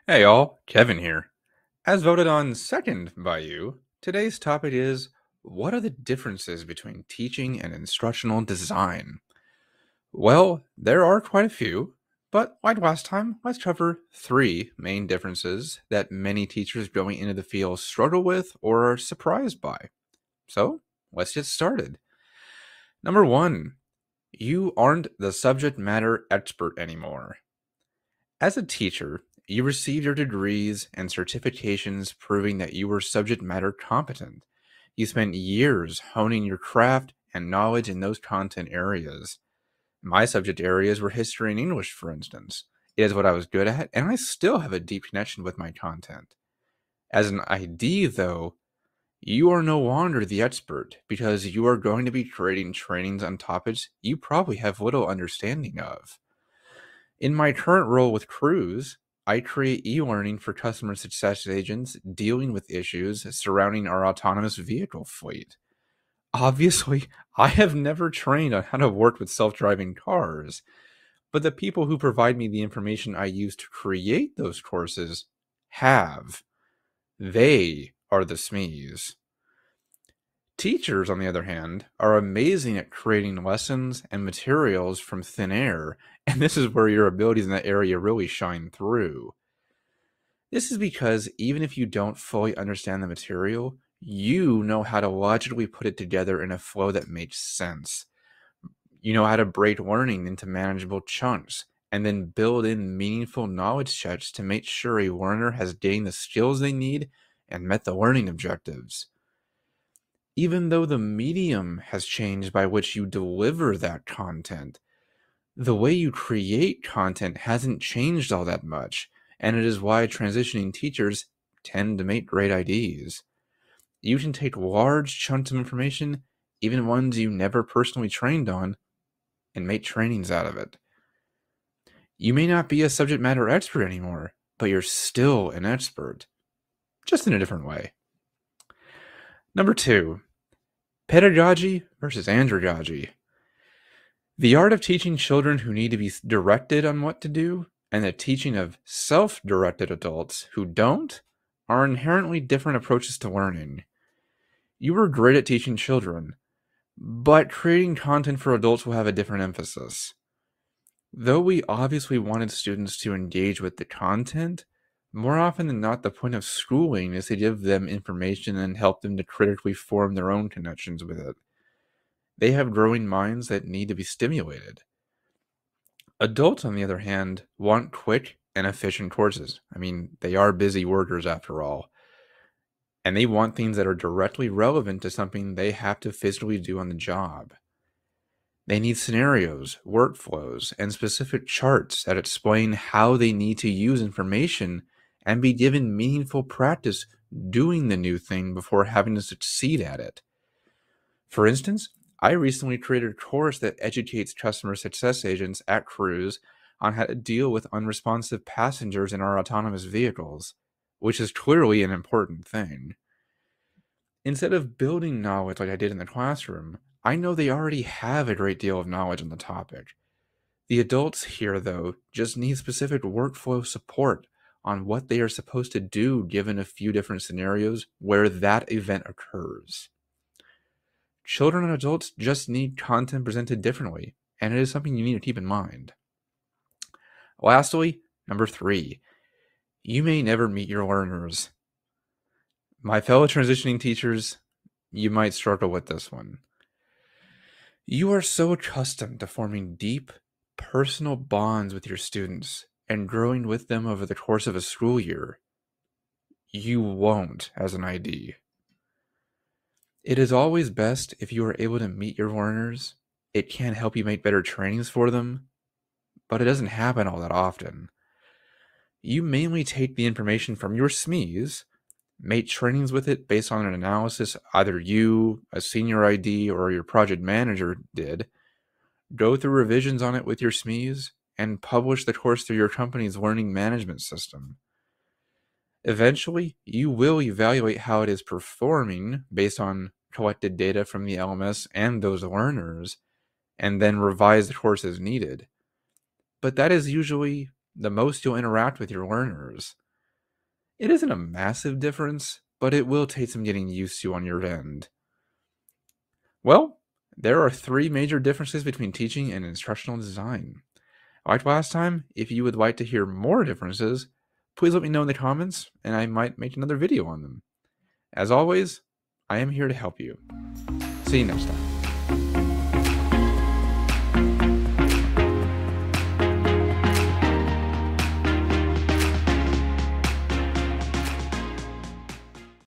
Hey all, Kevin here. As voted on second by you, today's topic is what are the differences between teaching and instructional design? Well, there are quite a few, but like last time, let's cover three main differences that many teachers going into the field struggle with or are surprised by. So, let's get started. Number one, you aren't the subject matter expert anymore. As a teacher, you received your degrees and certifications proving that you were subject matter competent. You spent years honing your craft and knowledge in those content areas. My subject areas were history and English, for instance. It is what I was good at, and I still have a deep connection with my content. As an ID, though, you are no longer the expert because you are going to be creating trainings on topics you probably have little understanding of. In my current role with Cruise, I create e-learning for customer success agents dealing with issues surrounding our autonomous vehicle fleet. Obviously, I have never trained on how to work with self-driving cars, but the people who provide me the information I use to create those courses have. They are the SMEs. Teachers, on the other hand, are amazing at creating lessons and materials from thin air, and this is where your abilities in that area really shine through. This is because even if you don't fully understand the material, you know how to logically put it together in a flow that makes sense. You know how to break learning into manageable chunks and then build in meaningful knowledge checks to make sure a learner has gained the skills they need and met the learning objectives. Even though the medium has changed by which you deliver that content, the way you create content hasn't changed all that much, and it is why transitioning teachers tend to make great IDs. You can take large chunks of information, even ones you never personally trained on, and make trainings out of it. You may not be a subject matter expert anymore, but you're still an expert, just in a different way. Number two, pedagogy versus andragogy. The art of teaching children who need to be directed on what to do and the teaching of self-directed adults who don't are inherently different approaches to learning. You were great at teaching children, but creating content for adults will have a different emphasis. Though we obviously wanted students to engage with the content, more often than not, the point of schooling is to give them information and help them to critically form their own connections with it. They have growing minds that need to be stimulated. Adults, on the other hand, want quick and efficient courses. I mean, they are busy workers after all. And they want things that are directly relevant to something they have to physically do on the job. They need scenarios, workflows, and specific charts that explain how they need to use information and be given meaningful practice doing the new thing before having to succeed at it. For instance, I recently created a course that educates customer success agents at Cruise on how to deal with unresponsive passengers in our autonomous vehicles, which is clearly an important thing. Instead of building knowledge like I did in the classroom, I know they already have a great deal of knowledge on the topic. The adults here, though, just need specific workflow support on what they are supposed to do given a few different scenarios where that event occurs. Children and adults just need content presented differently, and it is something you need to keep in mind. Lastly, number three, you may never meet your learners. My fellow transitioning teachers, you might struggle with this one. You are so accustomed to forming deep, personal bonds with your students and growing with them over the course of a school year. You won't as an ID. It is always best if you are able to meet your learners. It can help you make better trainings for them, but it doesn't happen all that often. You mainly take the information from your SMEs, make trainings with it based on an analysis either you, a senior ID, or your project manager did, go through revisions on it with your SMEs, and publish the course through your company's learning management system. Eventually, you will evaluate how it is performing based on collected data from the LMS and those learners, and then revise the course as needed. But that is usually the most you'll interact with your learners. It isn't a massive difference, but it will take some getting used to on your end. Well, there are three major differences between teaching and instructional design. Like last time, if you would like to hear more differences, please let me know in the comments and I might make another video on them. As always, I am here to help you. See you next time.